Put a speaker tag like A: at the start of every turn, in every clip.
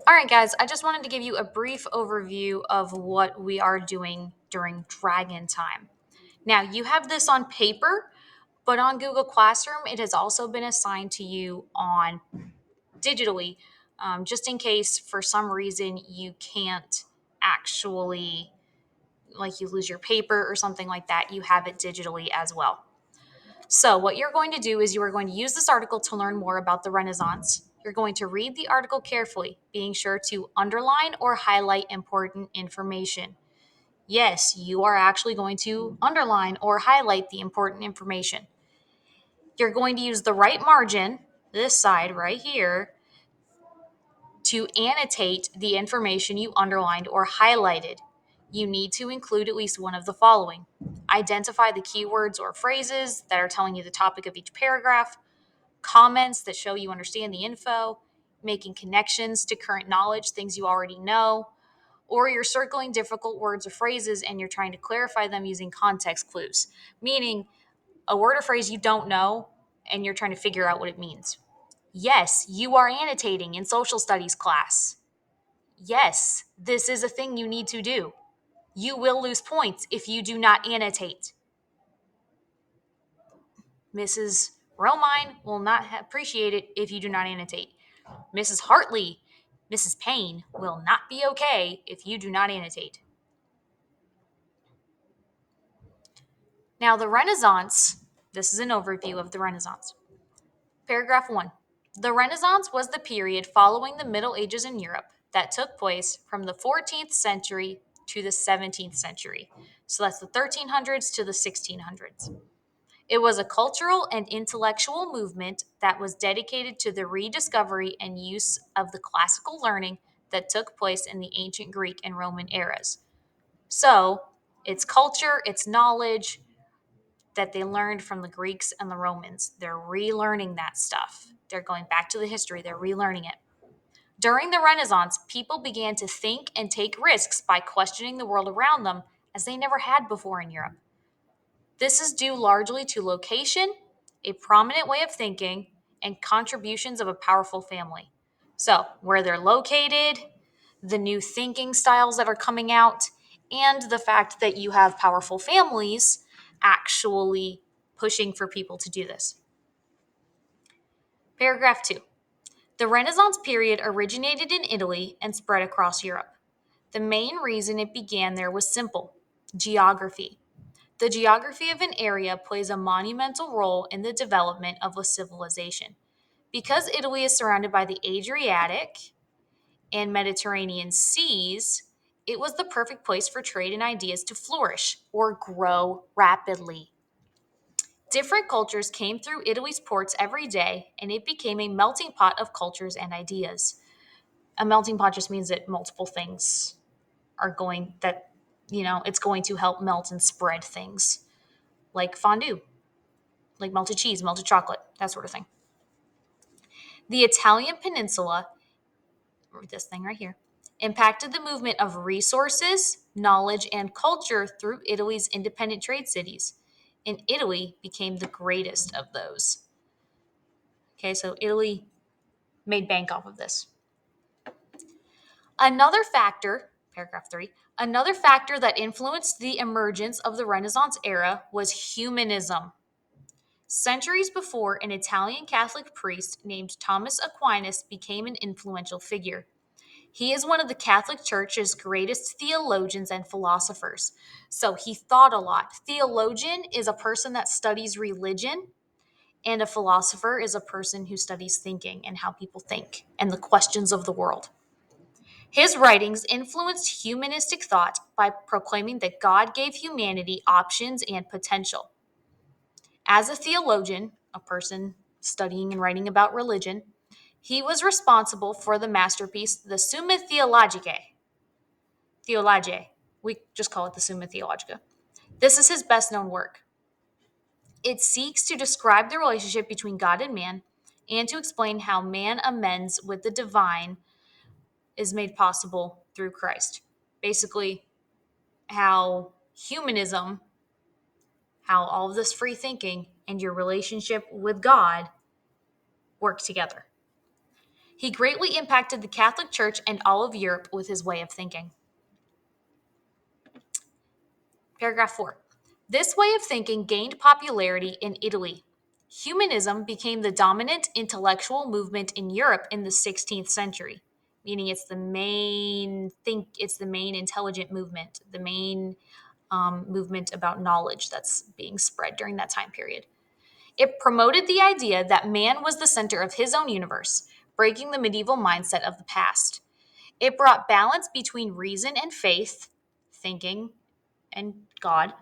A: All right, guys, I just wanted to give you a brief overview of what we are doing during Dragon Time. Now, you have this on paper, but on Google Classroom, it has also been assigned to you on digitally, just in case for some reason you can't actually, like you lose your paper or something like that, you have it digitally as well. So, what you're going to do is you are going to use this article to learn more about the Renaissance. You're going to read the article carefully, being sure to underline or highlight important information. Yes, you are actually going to underline or highlight the important information. You're going to use the right margin, this side right here, to annotate the information you underlined or highlighted. You need to include at least one of the following: identify the keywords or phrases that are telling you the topic of each paragraph, comments that show you understand the info, making connections to current knowledge, things you already know, or you're circling difficult words or phrases and you're trying to clarify them using context clues, meaning a word or phrase you don't know and you're trying to figure out what it means. Yes, you are annotating in social studies class. Yes, this is a thing you need to do. You will lose points if you do not annotate. Mrs. Romine will not appreciate it if you do not annotate. Mrs. Hartley, Mrs. Payne will not be okay if you do not annotate. Now, the Renaissance, this is an overview of the Renaissance. Paragraph 1. The Renaissance was the period following the Middle Ages in Europe that took place from the 14th century to the 17th century. So that's the 1300s to the 1600s. It was a cultural and intellectual movement that was dedicated to the rediscovery and use of the classical learning that took place in the ancient Greek and Roman eras. So, it's culture, it's knowledge that they learned from the Greeks and the Romans. They're relearning that stuff. They're going back to the history, they're relearning it. During the Renaissance, people began to think and take risks by questioning the world around them as they never had before in Europe. This is due largely to location, a prominent way of thinking, and contributions of a powerful family. So, where they're located, the new thinking styles that are coming out, and the fact that you have powerful families actually pushing for people to do this. Paragraph 2. The Renaissance period originated in Italy and spread across Europe. The main reason it began there was simple: geography. The geography of an area plays a monumental role in the development of a civilization. Because Italy is surrounded by the Adriatic and Mediterranean seas, it was the perfect place for trade and ideas to flourish or grow rapidly. Different cultures came through Italy's ports every day, and it became a melting pot of cultures and ideas. A melting pot just means that multiple things are going that it's going to help melt and spread things, like fondue, like melted cheese, melted chocolate, that sort of thing. The Italian peninsula, or this thing right here, impacted the movement of resources, knowledge, and culture through Italy's independent trade cities. And Italy became the greatest of those. Okay, so Italy made bank off of this. Another factor, paragraph 3, another factor that influenced the emergence of the Renaissance era was humanism. Centuries before, an Italian Catholic priest named Thomas Aquinas became an influential figure. He is one of the Catholic Church's greatest theologians and philosophers. So he thought a lot. Theologian is a person that studies religion, and a philosopher is a person who studies thinking and how people think and the questions of the world. His writings influenced humanistic thought by proclaiming that God gave humanity options and potential. As a theologian, a person studying and writing about religion, he was responsible for the masterpiece, the Summa Theologica. Theologiae. We just call it the Summa Theologica. This is his best known work. It seeks to describe the relationship between God and man and to explain how man amends with the divine is made possible through Christ. Basically, how humanism, how all of this free thinking and your relationship with God work together. He greatly impacted the Catholic Church and all of Europe with his way of thinking. Paragraph 4. This way of thinking gained popularity in Italy. Humanism became the dominant intellectual movement in Europe in the 16th century, meaning it's the main intelligent movement, the main movement about knowledge that's being spread during that time period. It promoted the idea that man was the center of his own universe, breaking the medieval mindset of the past. It brought balance between reason and faith, thinking and God,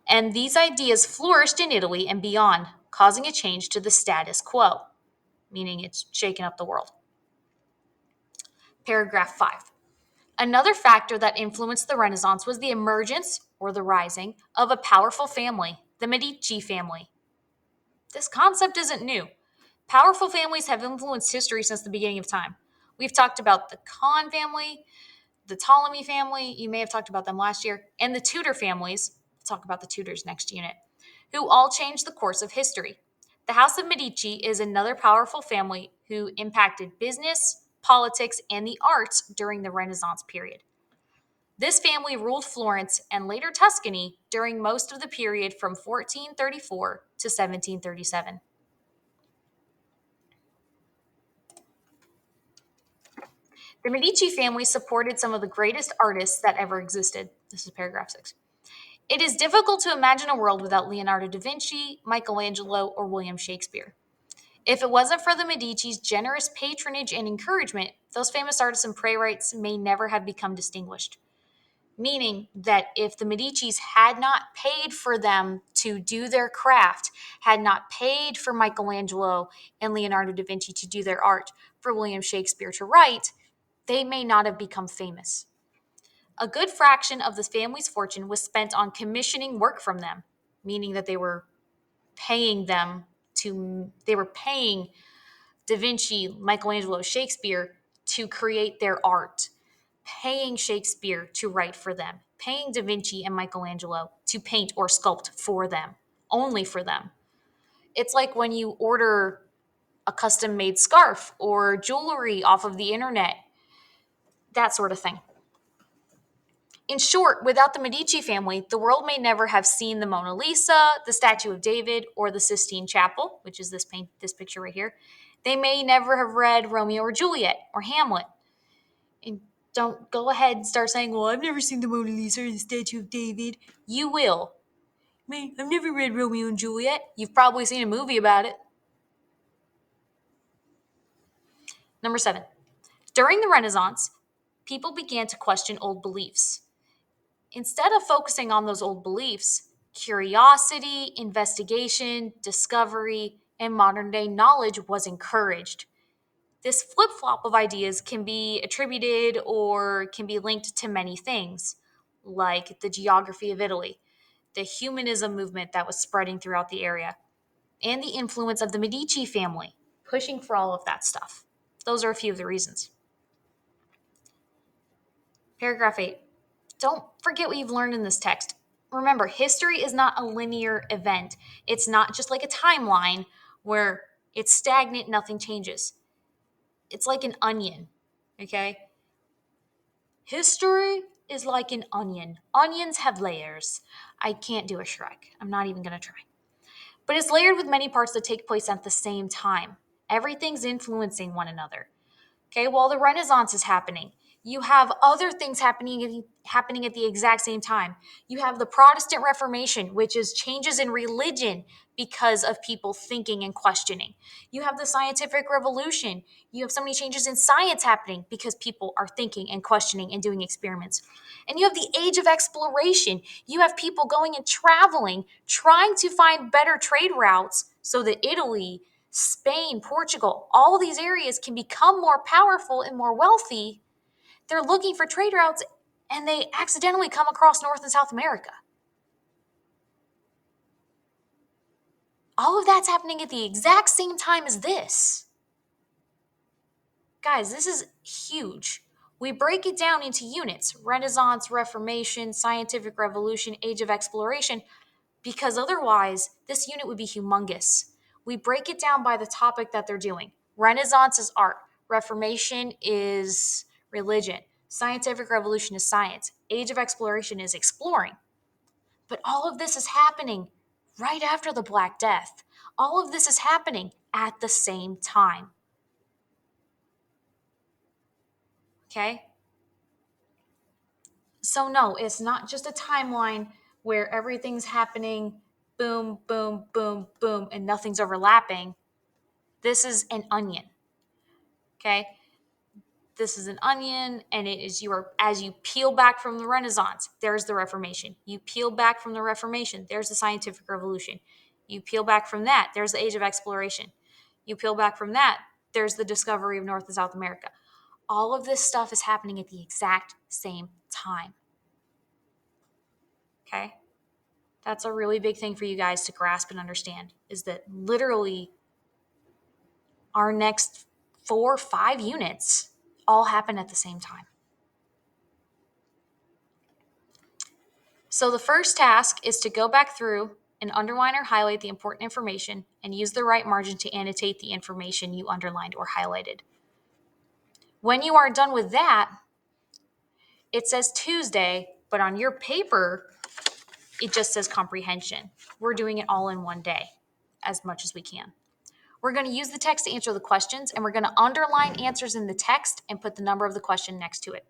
A: and these ideas flourished in Italy and beyond, causing a change to the status quo, meaning it's shaken up the world. Paragraph 5. Another factor that influenced the Renaissance was the emergence, or the rising, of a powerful family, the Medici family. This concept isn't new. Powerful families have influenced history since the beginning of time. We've talked about the Khan family, the Ptolemy family, you may have talked about them last year, and the Tudor families. We'll talk about the Tudors next unit, who all changed the course of history. The House of Medici is another powerful family who impacted business, politics, and the arts during the Renaissance period. This family ruled Florence and later Tuscany during most of the period from 1434 to 1737. The Medici family supported some of the greatest artists that ever existed. This is paragraph 6. It is difficult to imagine a world without Leonardo da Vinci, Michelangelo, or William Shakespeare. If it wasn't for the Medici's generous patronage and encouragement, those famous artists and playwrights may never have become distinguished. Meaning that if the Medicis had not paid for them to do their craft, had not paid for Michelangelo and Leonardo da Vinci to do their art, for William Shakespeare to write, they may not have become famous. A good fraction of the family's fortune was spent on commissioning work from them, meaning that they were paying Da Vinci, Michelangelo, Shakespeare to create their art, paying Shakespeare to write for them, paying Da Vinci and Michelangelo to paint or sculpt for them, only for them. It's like when you order a custom made scarf or jewelry off of the internet, that sort of thing. In short, without the Medici family, the world may never have seen the Mona Lisa, the Statue of David, or the Sistine Chapel, which is this picture right here. They may never have read Romeo or Juliet or Hamlet. And don't go ahead and start saying, well, I've never seen the Mona Lisa or the Statue of David. You will. Me, I've never read Romeo and Juliet. You've probably seen a movie about it. Number 7. During the Renaissance, people began to question old beliefs. Instead of focusing on those old beliefs, curiosity, investigation, discovery, and modern day knowledge was encouraged. This flip flop of ideas can be attributed or can be linked to many things, like the geography of Italy, the humanism movement that was spreading throughout the area, and the influence of the Medici family, pushing for all of that stuff. Those are a few of the reasons. Paragraph 8. Don't forget what you've learned in this text. Remember, history is not a linear event. It's not just like a timeline where it's stagnant, nothing changes. It's like an onion, okay? History is like an onion. Onions have layers. I can't do a Shrek. I'm not even going to try. But it's layered with many parts that take place at the same time. Everything's influencing one another. Okay, while the Renaissance is happening, you have other things happening at the exact same time. You have the Protestant Reformation, which is changes in religion because of people thinking and questioning. You have the scientific revolution. You have so many changes in science happening because people are thinking and questioning and doing experiments. And you have the age of exploration. You have people going and traveling, trying to find better trade routes so that Italy, Spain, Portugal, all these areas can become more powerful and more wealthy. They're looking for trade routes and they accidentally come across North and South America. All of that's happening at the exact same time as this. Guys, this is huge. We break it down into units: Renaissance, Reformation, Scientific Revolution, Age of Exploration, because otherwise this unit would be humongous. We break it down by the topic that they're doing. Renaissance is art. Reformation is religion. Scientific revolution is science. Age of exploration is exploring. But all of this is happening right after the Black Death. All of this is happening at the same time. Okay? So, no, it's not just a timeline where everything's happening boom, boom, boom, boom, and nothing's overlapping. This is an onion. Okay? This is an onion, and it is as you peel back from the Renaissance, there's the Reformation. You peel back from the Reformation, there's the scientific revolution. You peel back from that, there's the age of exploration. You peel back from that, there's the discovery of North and South America. All of this stuff is happening at the exact same time. Okay? That's a really big thing for you guys to grasp and understand, is that literally our next 4 or 5 units all happen at the same time. So the first task is to go back through and underline or highlight the important information and use the right margin to annotate the information you underlined or highlighted. When you are done with that, it says Tuesday, but on your paper, it just says comprehension. We're doing it all in one day, as much as we can. We're going to use the text to answer the questions, and we're going to underline answers in the text and put the number of the question next to it.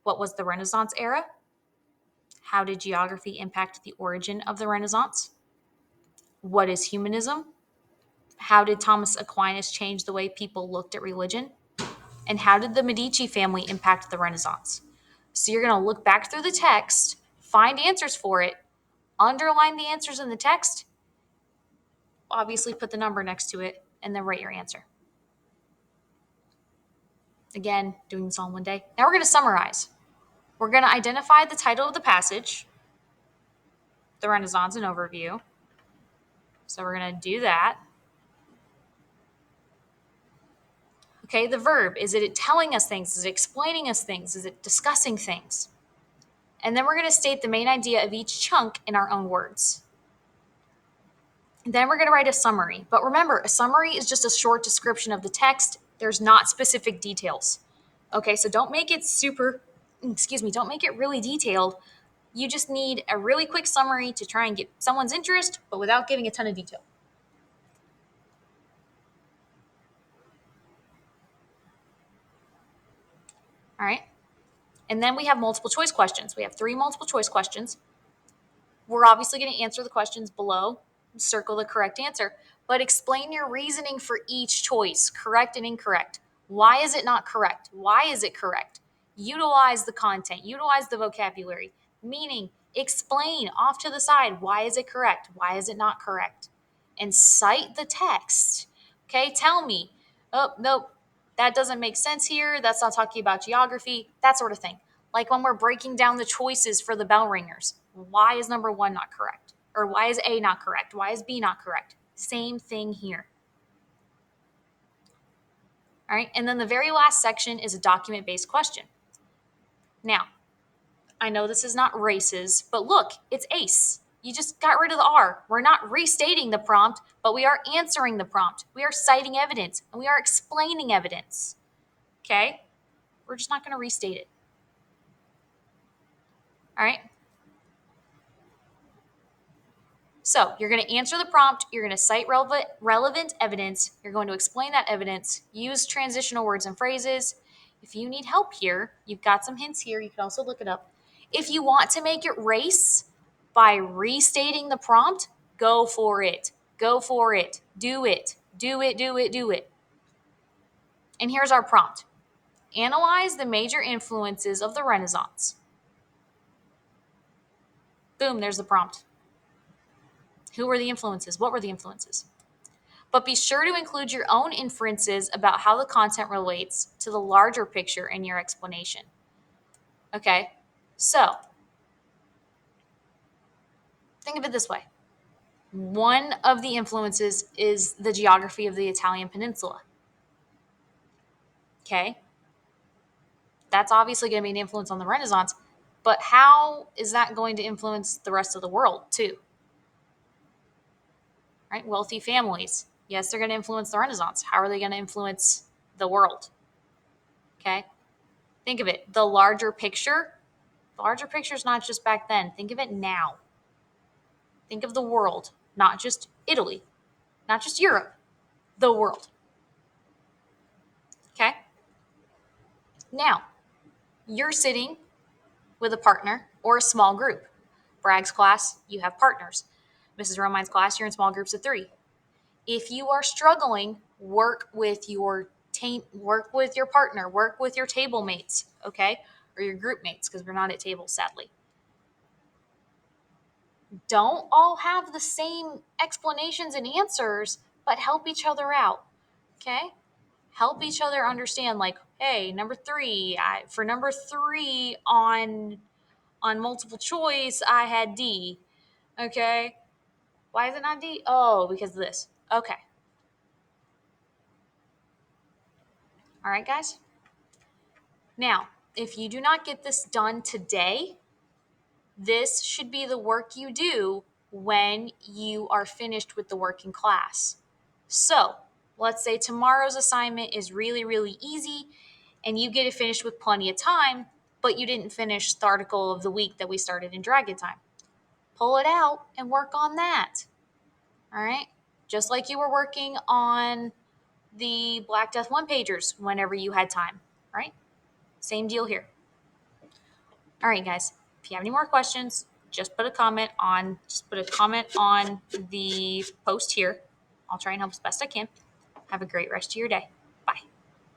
A: What was the Renaissance era? How did geography impact the origin of the Renaissance? What is humanism? How did Thomas Aquinas change the way people looked at religion? And how did the Medici family impact the Renaissance? So you're going to look back through the text, find answers for it, underline the answers in the text, obviously put the number next to it, and then write your answer. Again, doing this all in one day. Now we're going to summarize. We're going to identify the title of the passage, the Renaissance, an overview. So we're going to do that. Okay, the verb. Is it telling us things? Is it explaining us things? Is it discussing things? And then we're going to state the main idea of each chunk in our own words. Then we're going to write a summary. But remember, a summary is just a short description of the text. There's not specific details. Okay, so don't make it don't make it really detailed. You just need a really quick summary to try and get someone's interest, but without giving a ton of detail. All right. And then we have multiple choice questions. We have 3 multiple choice questions. We're obviously going to answer the questions below, circle the correct answer, but explain your reasoning for each choice, correct and incorrect. Why is it not correct? Why is it correct? Utilize the content, utilize the vocabulary, meaning explain off to the side, why is it correct? Why is it not correct? And cite the text. Okay, tell me, oh, nope, that doesn't make sense here. That's not talking about geography, that sort of thing. Like when we're breaking down the choices for the bell ringers. Why is number 1 not correct? Or why is A not correct? Why is B not correct? Same thing here. All right, and then the very last section is a document-based question. Now, I know this is not races, but look, it's ACE. You just got rid of the R. We're not restating the prompt, but we are answering the prompt. We are citing evidence, and we are explaining evidence. Okay? We're just not going to restate it. All right? So you're going to answer the prompt, you're going to cite relevant evidence, you're going to explain that evidence, use transitional words and phrases. If you need help here, you've got some hints here, you can also look it up. If you want to make it race by restating the prompt, go for it. Go for it. Do it. Do it, do it, do it. And here's our prompt. Analyze the major influences of the Renaissance. Boom, there's the prompt. Who were the influences? What were the influences? But be sure to include your own inferences about how the content relates to the larger picture in your explanation. Okay, so think of it this way. One of the influences is the geography of the Italian peninsula. Okay, that's obviously going to be an influence on the Renaissance, but how is that going to influence the rest of the world too? Right, wealthy families. Yes, they're going to influence the Renaissance. How are they going to influence the world. Okay? Think of it. The larger picture is not just back then. Think of it now. Think of the world, not just Italy, not just Europe, the world. Okay? Now, you're sitting with a partner or a small group. Bragg's class, you have partners. Mrs. Romine's class, you're in small groups of 3. If you are struggling, work with your work with your partner, work with your table mates, okay? Or your group mates, because we're not at tables, sadly. Don't all have the same explanations and answers, but help each other out, okay? Help each other understand, like, hey, number 3, for number 3 on multiple choice, I had D, okay? Why is it not D? Oh, because of this. Okay. All right, guys? Now, if you do not get this done today, this should be the work you do when you are finished with the work in class. So, let's say tomorrow's assignment is really, really easy and you get it finished with plenty of time, but you didn't finish the article of the week that we started in Dragon Time. Pull it out and work on that. All right? Just like you were working on the Black Death one-pagers whenever you had time, right? Same deal here. All right, guys. If you have any more questions, just put a comment on the post here. I'll try and help as best I can. Have a great rest of your day.